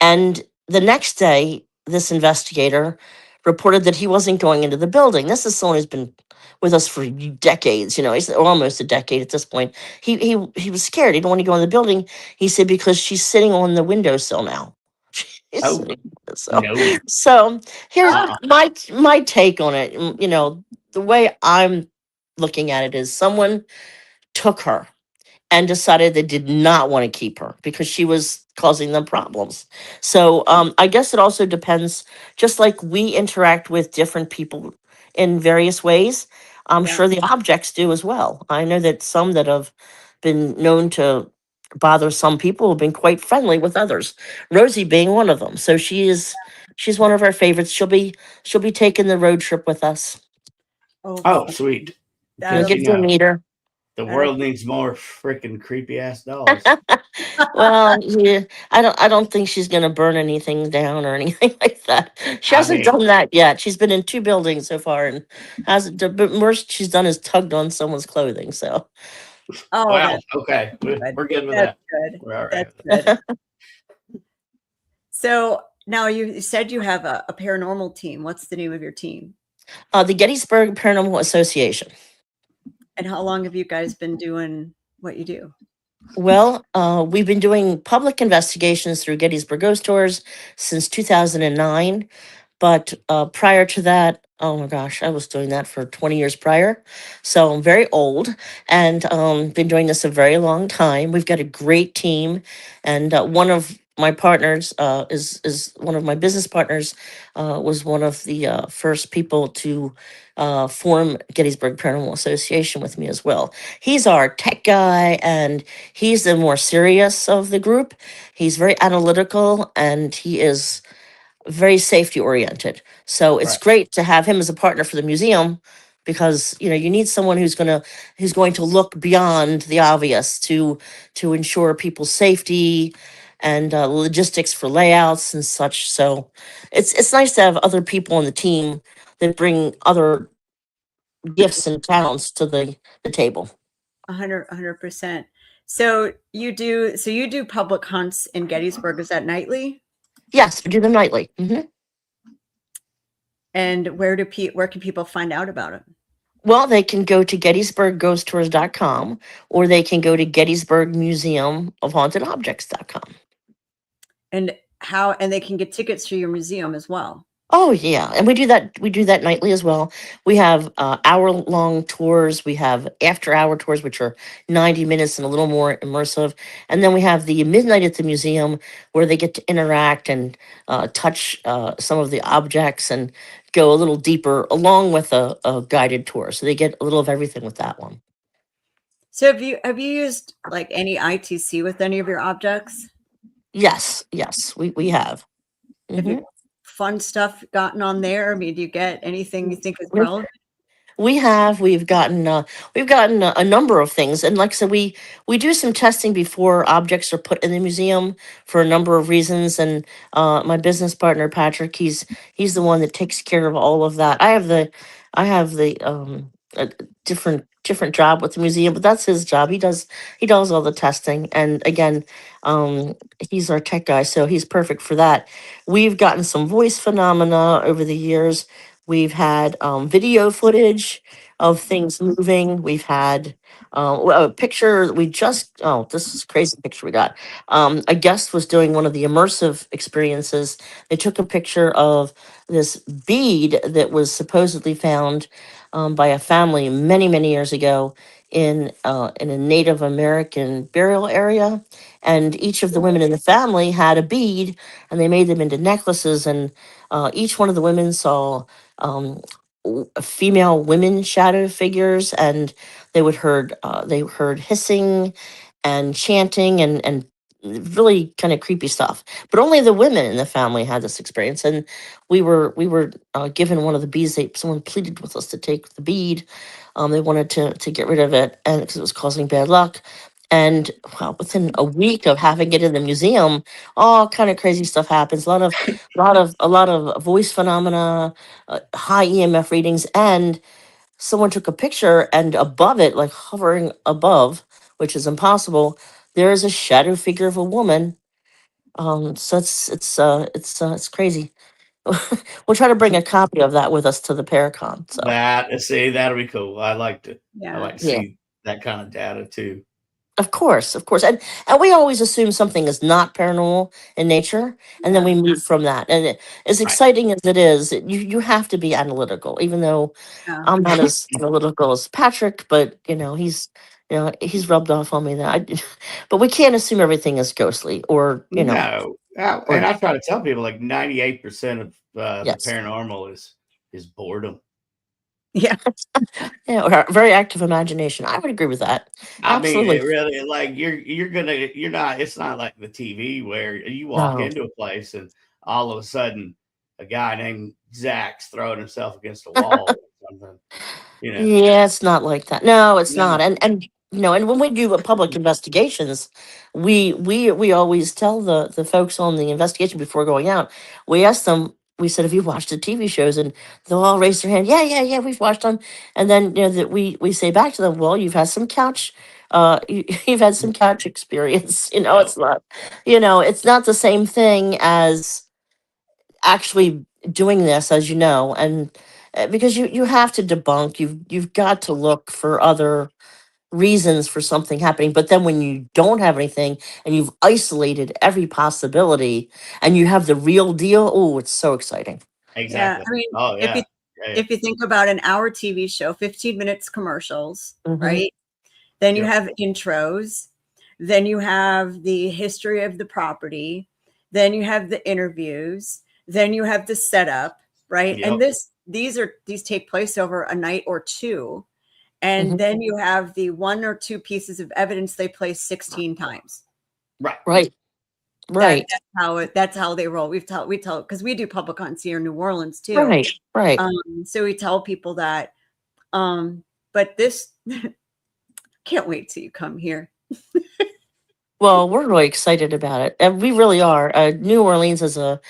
And the next day, this investigator reported that he wasn't going into the building. This is someone who's been with us for decades, he's almost a decade at this point. He was scared. He didn't want to go in the building. He said, because she's sitting on the windowsill now. She's Oh, sitting on the windowsill. no. So here's Uh-uh. my take on it. The way I'm looking at it is someone took her and decided they did not want to keep her because she was causing them problems. So I guess it also depends, just like we interact with different people in various ways, I'm Yeah. sure the objects do as well. I know that some that have been known to bother some people have been quite friendly with others. Rosie being one of them. So she's one of our favorites. She'll be taking the road trip with us. Oh, Oh, sweet. You'll that'll Because, get to meet her. the that'll world needs more freaking creepy ass dolls. Well, yeah, I don't think she's gonna burn anything down or anything like that. She I hasn't mean, done that yet. She's been in 2 buildings so far and hasn't. But worst she's done is tugged on someone's clothing. So Oh, well, that's okay. good. We're good with That's that. good. We're all right. That's good. So now you said you have a paranormal team. What's the name of your team? the Gettysburg Paranormal Association. And how long have you guys been doing what you do? Well, we've been doing public investigations through Gettysburg Ghost Tours since 2009. But prior to that, oh my gosh, I was doing that for 20 years prior. So I'm very old and been doing this a very long time. We've got a great team. And one of my partners is one of my business partners, was one of the first people to form Gettysburg Paranormal Association with me as well. He's our tech guy and he's the more serious of the group. He's very analytical and he is very safety oriented. So it's Right. great to have him as a partner for the museum because you need someone who's going to look beyond the obvious to ensure people's safety and logistics for layouts and such. So it's nice to have other people on the team that bring other gifts and talents to the table. 100%. So you do public hunts in Gettysburg. Is that nightly? Yes, we do them nightly. And where can people find out about it? Well, they can go to gettysburgghosttours.com or they can go to gettysburgmuseumofhauntedobjects.com. And they can get tickets to your museum as well. Oh yeah, and we do that nightly as well. We have hour-long tours. We have after-hour tours, which are 90 minutes and a little more immersive. And then we have the midnight at the museum, where they get to interact and touch some of the objects and go a little deeper, along with a guided tour. So they get a little of everything with that one. So have you used like any ITC with any of your objects? Yes, we have. Have Mhm. you fun stuff gotten on there? I mean, do you get anything you think is We- relevant? We've gotten a number of things, and like I said, we do some testing before objects are put in the museum for a number of reasons. And my business partner Patrick, he's the one that takes care of all of that. I have the a different job with the museum, but that's his job. He does all the testing, and again, um, he's our tech guy, so he's perfect for that. We've gotten some voice phenomena over the years. We've had video footage of things moving. We've had a picture. This is a crazy picture we got. A guest was doing one of the immersive experiences. They took a picture of this bead that was supposedly found by a family many, many years ago in a Native American burial area. And each of the women in the family had a bead, and they made them into necklaces. And each one of the women saw um, female women shadow figures, and they heard hissing and chanting and really kind of creepy stuff. But only the women in the family had this experience, and we were given one of the beads. Someone pleaded with us to take the bead. They wanted to get rid of it, and because it was causing bad luck. And well, within a week of having it in the museum, all kind of crazy stuff happens. A lot of voice phenomena, high EMF readings, and someone took a picture, and above it, like hovering above, which is impossible, there is a shadow figure of a woman. So it's crazy. We'll try to bring a copy of that with us to the Paracon. So That'll be cool. I Yeah. like to yeah, see that kind of data too. of course, and we always assume something is not paranormal in nature, and then Yeah. we move from that. And as Right. exciting as it is, you have to be analytical, even though Yeah. I'm not as analytical as Patrick, but he's rubbed off on me that but we can't assume everything is ghostly No, or and I try to tell people like 98% of the yes, paranormal is boredom. Yeah. yeah, or a very active imagination. I would agree with that. I mean, Absolutely. it really like you're not. It's not like the TV where you walk No. into a place and all of a sudden a guy named Zach's throwing himself against a wall or something. You know, Yeah, it's not like that. No, it's no, not. And when we do public investigations, we always tell the folks on the investigation before going out. We ask them. We said, "Have you watched the TV shows?" And they'll all raise their hand. Yeah, yeah, yeah. We've watched them. And then that we say back to them, "Well, you've had some couch. You've had some couch experience. no, It's not the same thing as actually doing this, as you know, and because you have to debunk, you've got to look for other reasons for something happening. But then when you don't have anything and you've isolated every possibility and you have the real deal, oh, it's so exciting. Yeah. exactly. I mean, Oh if you yeah, yeah, yeah. if you think about an hour TV show, 15 minutes commercials, Hmm. right? Then you Yep, have intros, then you have the history of the property, then you have the interviews, then you have the setup, right? yep, And these take place over a night or two. And Hmm. then you have the one or two pieces of evidence they play 16 times. right. Right, That right, that's how they roll. We tell because we do public on here in New Orleans too. right, right. So we tell people that. But this can't wait till you come here. Well, we're really excited about it, and we really are. New Orleans is a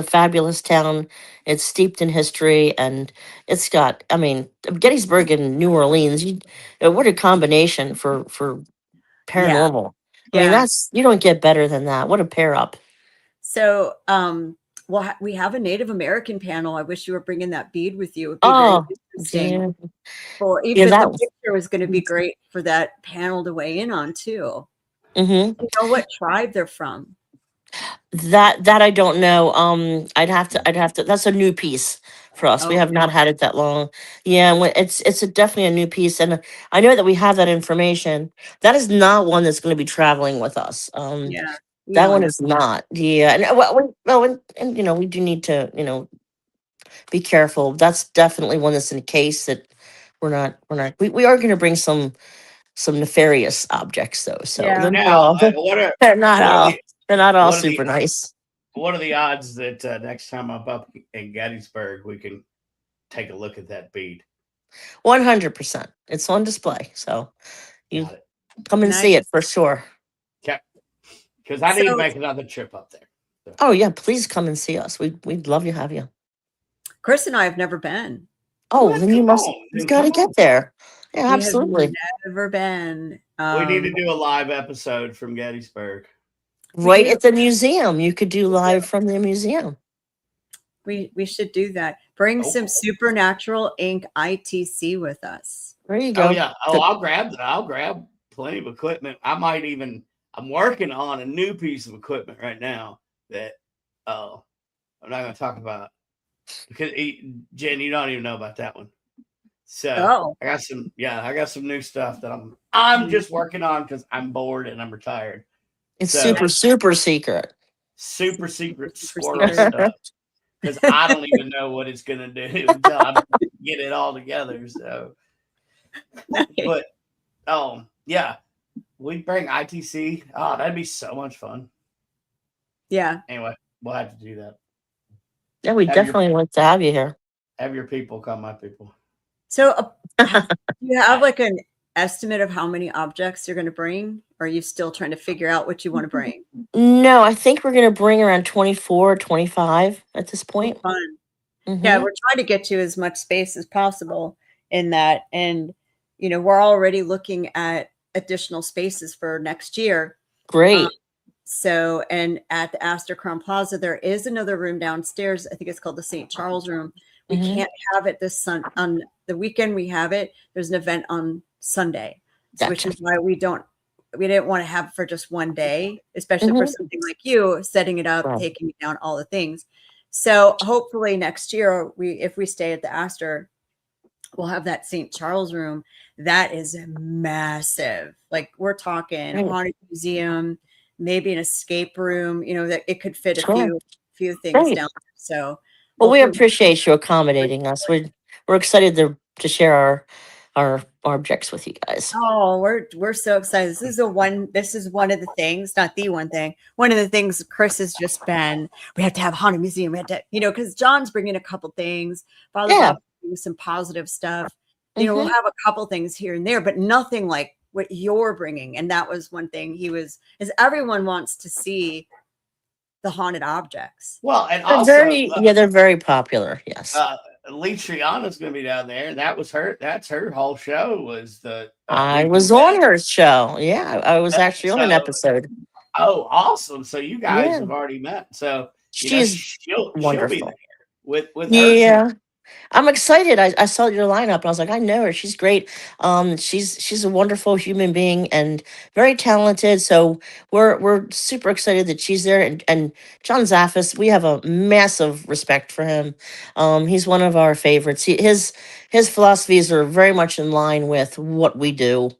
fabulous town. It's steeped in history, and it's got. I mean, Gettysburg and New Orleans. What a combination for Yeah, paranormal. I mean, yeah. you don't get better than that. What a pair up. So, well, we have a Native American panel. I wish you were bringing that bead with you. It'd be very Oh, interesting. yeah, yeah. But the That. picture was going to be great for that panel to weigh in on too. Mm-hmm. You know what tribe they're from? That I don't know. I'd have to. That's a new piece for us. We Okay, have not had it that long. Yeah, definitely a new piece, and I know that we have that information. That is not one that's going to be traveling with us. yeah, we That all one know. is not. Yeah, and and we do need to be careful. That's definitely one that's in a case that we are going to bring some nefarious objects though. So Yeah, Now, they're not what are all the they're not all what are the super nice. what are the odds that next time I'm up in Gettysburg we can take a look at that bead? 100%. It's on display. So you Got it. come and see Nice. it for sure. Okay. Because I need to So make another trip up there. Oh yeah, please come and see us. We'd love to have you. Chris and I have never been. Oh, What? then you Come must on. you've Then got to come get on. there. Yeah, We have absolutely. never been. We need to do a live episode from Gettysburg. Right do. at the museum. You could do live from the museum. We should do that. Bring Oh. some Supernatural Inc. ITC with us. There you Oh go. yeah. Oh, I'll grab that. I'll grab plenty of equipment. I'm working on a new piece of equipment right now that I'm not going to talk about because Jen, you don't even know about that one. So Oh. I got some new stuff that I'm just working on because I'm bored and I'm retired. It's So- super secret. Super secret Super squirrel secret. stuff because I don't even know what it's going to do until I get it all together. So, but yeah, we bring ITC. Oh, that'd be so much fun. Yeah. Anyway, we'll have to do that. Yeah, we Have your- definitely like to have you here. Have your people come, my people. So you have like an estimate of how many objects you're going to bring? Or are you still trying to figure out what you want to bring? No, I think we're going to bring around 24 or 25 at this point. Fun. Mhm. Yeah, we're trying to get to as much space as possible in that. And, we're already looking at additional spaces for next year. Great. So, and at the Astor Crown Plaza, there is another room downstairs. I think it's called the St. Charles room. We Mhm. can't have it on the weekend. We have it. There's an event on Sunday, which Gotcha. is why we didn't want to have it for just one day, especially for Mhm. something like you, setting it up, Right. taking it down, all the things. So hopefully next year, if we stay at the Astor, we'll have that St. Charles room. That is massive. Like we're talking Right. haunted museum, maybe an escape room, that it could fit Sure. a few things Great. down there. So Well, we hopefully- appreciate you accommodating us. We're excited to share our objects with you guys. Oh, we're so excited. This is one of the things, not the one thing. One of the things Chris has just been, we have to have a haunted museum. We have to, because John's bringing a couple things, Father Yeah. Bob's bringing some positive stuff. Mhm. We'll have a couple things here and there, but nothing like what you're bringing. And that was one thing is everyone wants to see the haunted objects. Well, and They're also, they're very popular. Yes. Lee Triana's going to be down there. That was that's her whole show was the. I we was do on that. her show. Yeah, I was actually on an So- episode. Oh, awesome! So you guys Yeah. have already met. So She's she'll be wonderful. there with her. Yeah. I'm excited. I saw your lineup and I was like, I know her. She's great. She's a wonderful human being and very talented. So we're super excited that she's there. And John Zaffis, we have a massive respect for him. He's one of our favorites. His philosophies are very much in line with what we do.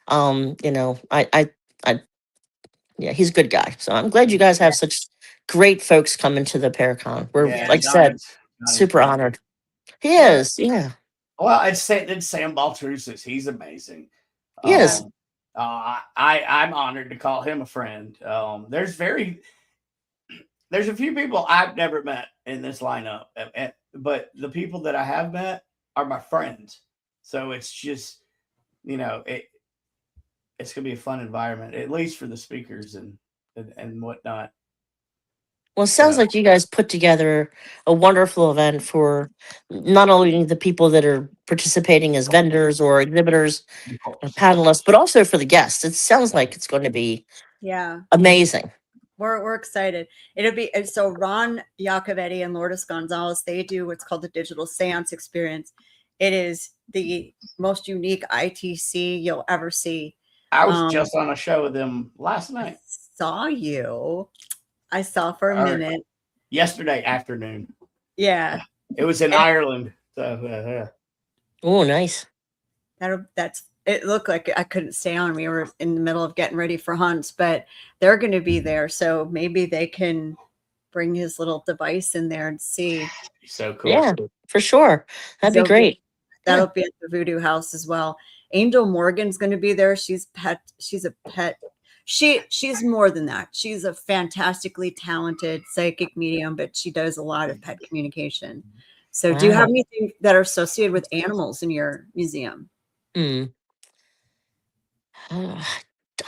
I yeah, he's a good guy. So I'm glad you guys have such great folks coming to the Paracon. We're Yeah, like I John said, is- John is super great. honored. He is, yeah. Well, I'd say then Sam Baltrusis. He's amazing. He is. I'm honored to call him a friend. There's a few people I've never met in this lineup, but the people that I have met are my friends. So it's just, it's gonna be a fun environment, at least for the speakers and whatnot. Well, it sounds like you guys put together a wonderful event for not only the people that are participating as vendors or exhibitors or panelists, but also for the guests. It sounds like it's going to be Yeah. amazing. We're excited. It'll be so Ron Iacovetti and Lourdes Gonzalez, they do what's called the digital seance experience. It is the most unique ITC you'll ever see. I was just on a show with them last night. I saw for a minute. Yesterday afternoon. Yeah. It was in Ireland. So Oh, nice. It looked like I couldn't stay on. We were in the middle of getting ready for hunts, but they're going to be there. So maybe they can bring his little device in there and see. so cool. Yeah, for sure. That'd be great. That'll be at the Voodoo House as well. Angel Morgan's going to be there. She's a pet. She's more than that. She's a fantastically talented psychic medium, but she does a lot of pet communication. So do you have Wow. anything that are associated with animals in your museum? Hmm. Uh,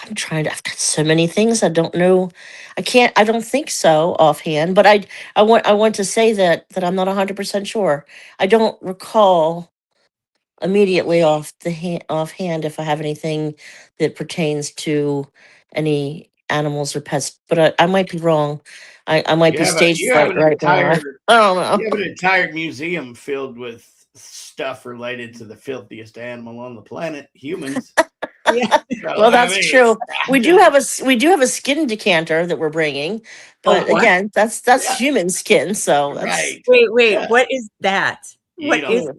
I'm trying to. I've got so many things. I don't know. I can't. I don't think so offhand. But I want. I want to say that I'm not 100% sure. I don't recall immediately offhand if I have anything that pertains to any animals or pets. But I might be wrong. I might be stage You have fright an right now. entire I don't know. you have an entire museum filled with stuff related to the filthiest animal on the planet, humans. Yeah. So Well, I that's mean, true. We do have a skin decanter that we're bringing, oh but what? again, that's Yeah, human skin, so that's right. Wait, Yeah, what is that? you What don't is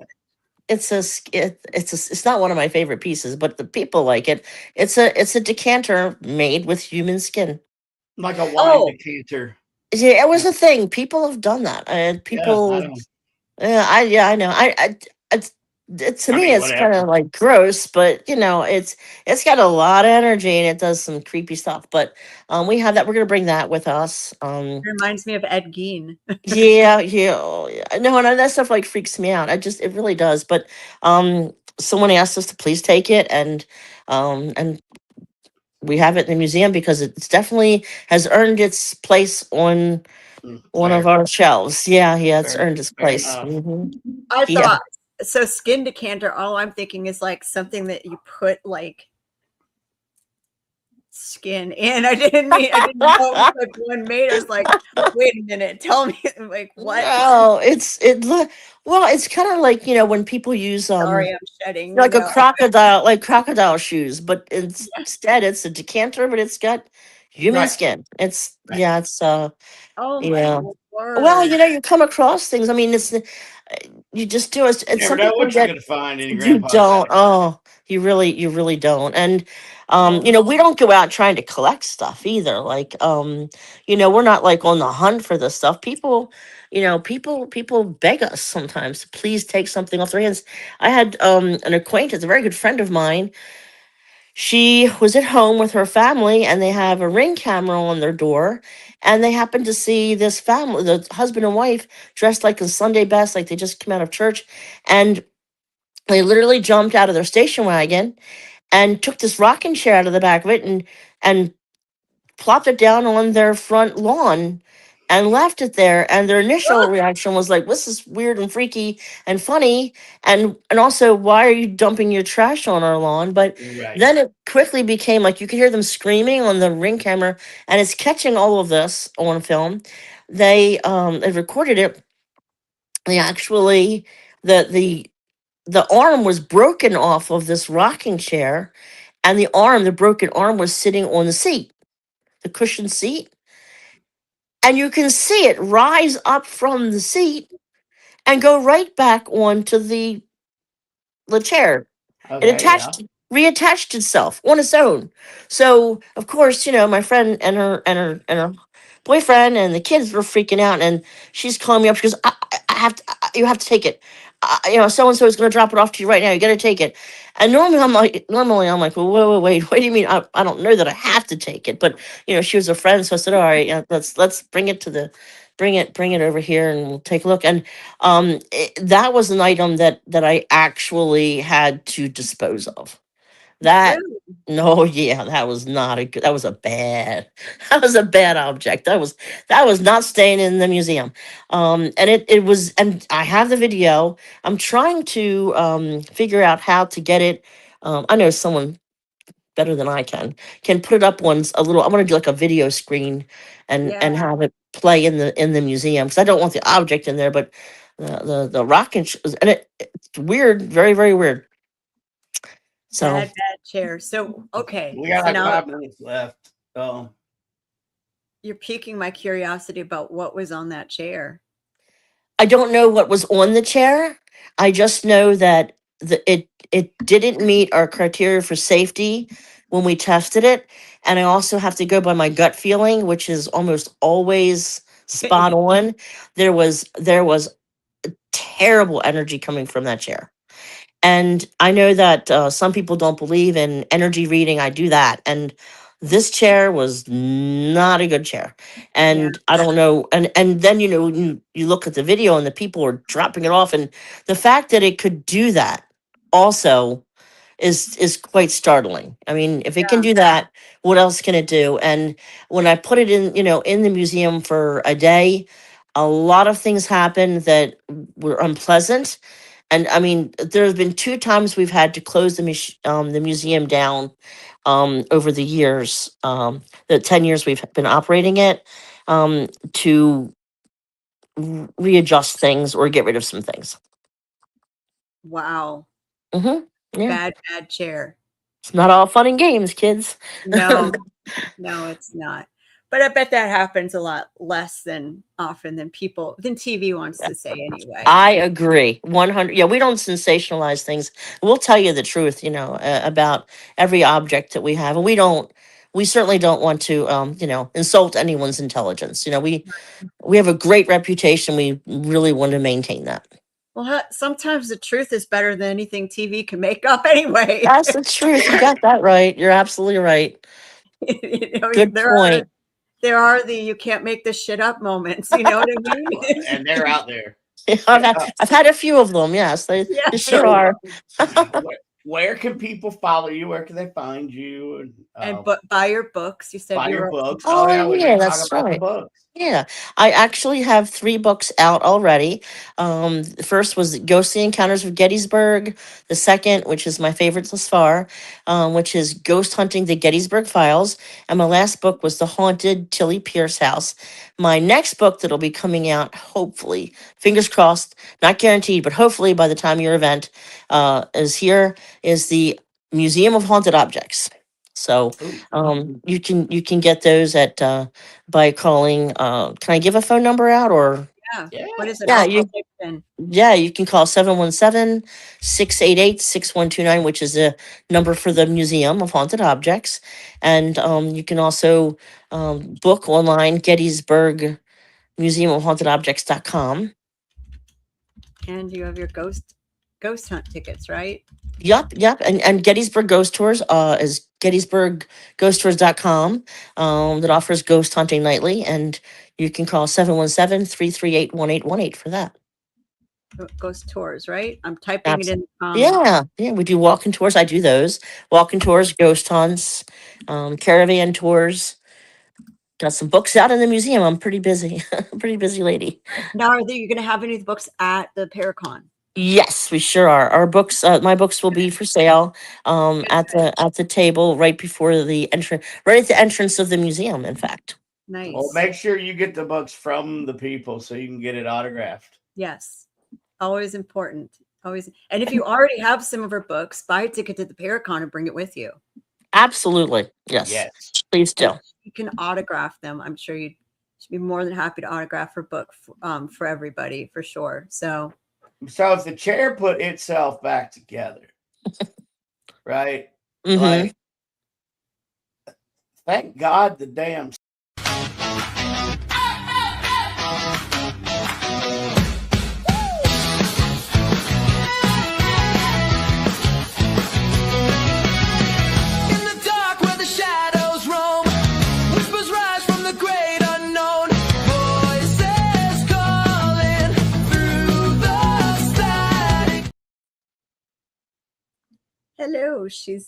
it's not one of my favorite pieces, but the people like it. It's a decanter made with human skin. like a wine Oh, decanter. Yeah, it Yeah, was a thing. People have done that. yeah, I People. don't. Yeah, I know. To I me, mean, it's kind of whatever. like gross, but it's got a lot of energy and it does some creepy stuff. But we have that. We're gonna bring that with us. reminds me of Ed Gein. Yeah, yeah, oh, yeah. No, and that stuff like freaks me out. It really does. But someone asked us to please take it, and we have it in the museum because it's definitely has earned its place on one of Fair, our shelves. Yeah, yeah, it's fair, earned its fair place. enough. I Yeah. thought so. Skin decanter. All I'm thinking is like something that you put like skin in. I didn't know it was like one made. I was like, wait a minute, tell me like what? No, well, it's kind of like when people use Sorry, I'm shedding. like a crocodile, like crocodile shoes, but instead it's a decanter, but it's got human Right, skin. It's right. yeah, it's Oh my yeah. Well, word. you come across things. I mean, you just do it. You And never some know people what you're get gonna find in your you grandpa's don't. attic. Oh, you really don't. And Oh, we don't go out trying to collect stuff either. Like we're not like on the hunt for this stuff. People beg us sometimes to please take something off their hands. I had an acquaintance, a very good friend of mine. She was at home with her family and they have a ring camera on their door. And they happened to see this family, the husband and wife, dressed like in Sunday best, like they just come out of church. And they literally jumped out of their station wagon and took this rocking chair out of the back of it and plopped it down on their front lawn and left it there. And their initial reaction was like, this is weird and freaky and funny. And also, why are you dumping your trash on our lawn? But Right. then it quickly became like you could hear them screaming on the ring camera, and it's catching all of this on film. They recorded it. They actually the arm was broken off of this rocking chair, and the broken arm was sitting on the seat, the cushioned seat, and you can see it rise up from the seat and go right back onto the chair. It Okay. Yeah. reattached itself on its own. So of course, my friend and her boyfriend and the kids were freaking out, and she's calling me up. She goes, I have to, you have to take it. So and so is going to drop it off to you right now. You got to take it. And normally I'm like, well, wait. What do you mean? I don't know that I have to take it, but she was a friend, so I said, all right, yeah, let's bring it bring it over here, and we'll take a look. And that was an item that I actually had to dispose of. That really? no, yeah, that was not a good. That was a bad. That was a bad object. That was not staying in the museum. And it was, and I have the video. I'm trying to figure out how to get it. I know someone better than I can put it up once a little. I want to do like a video screen Yeah, and have it play in the museum because I don't want the object in there, but the rocket and it's weird, very very weird. So bad chair. So okay, We got so like now 5 minutes left. you're piquing my curiosity about what was on that chair. I don't know what was on the chair. I just know that it didn't meet our criteria for safety when we tested it, and I also have to go by my gut feeling, which is almost always spot on. There was terrible energy coming from that chair. And I know that some people don't believe in energy reading. I do that. And This chair was not a good chair. Yeah. And I don't know. And then, you look at the video and the people are dropping it off. And the fact that it could do that also is quite startling. I mean, if it can do that, what else can it do? And when I put it in the museum for a day, a lot of things happened that were unpleasant. And I mean, there have been two times we've had to close the museum down over the years, the 10 years we've been operating it, to readjust things or get rid of some things. Wow. Yeah, Bad chair. it's not all fun and games, kids. No, no, it's not. But I bet that happens a lot less than often than TV wants to say anyway. I agree, 100. Yeah, we don't sensationalize things. We'll tell you the truth, about every object that we have, and we certainly don't want to, insult anyone's intelligence. We have a great reputation. We really want to maintain that. Well, sometimes the truth is better than anything TV can make up anyway. That's the truth. You got that right. You're absolutely right. Good point. There are the you can't make this shit up moments. You know what I mean? And they're out there. I've had a few of them. Yes, they sure are. Where can people follow you? Where can they find you? And buy your books. You said buy your books. Oh, yeah, that's right. Yeah, I actually have 3 books out already. The first was Ghostly Encounters of Gettysburg. The second, which is my favorite thus far, which is Ghost Hunting the Gettysburg Files. And my last book was The Haunted Tilly Pierce House. My next book that'll be coming out, hopefully, fingers crossed, not guaranteed, but hopefully by the time your event is here, is the Museum of Haunted Objects. So you can get those at by calling. Can I give a phone number out or? Yeah. What is it? You can call 717-688-6129, which is a number for the Museum of Haunted Objects. And you can also book online, Gettysburg Museum of Haunted Objects.com. And you have your ghost hunt tickets, right? Yep. And Gettysburg Ghost Tours is gettysburgghosttours.com that offers ghost hunting nightly. And you can call 717-338-1818 for that. Ghost tours, right? I'm typing it in. Yeah, we do walking tours. I do those. Walking tours, ghost hunts, caravan tours. Got some books out in the museum. I'm pretty busy. Pretty busy lady. Now, are you going to have any of the books at the Paracon? Yes, we sure are. Our books, my books will be for sale at the table right before the entrance, right at the entrance of the museum, in fact. Nice. Well, make sure you get the books from the people so you can get it autographed. Yes. Always important. Always. And if you already have some of her books, buy a ticket to the Paracon and bring it with you. Absolutely. Yes. Please do. You can autograph them. I'm sure you'd be more than happy to autograph her book for everybody, for sure. So if the chair put itself back together, right? Mm-hmm. Like, thank God the damn. hello, she's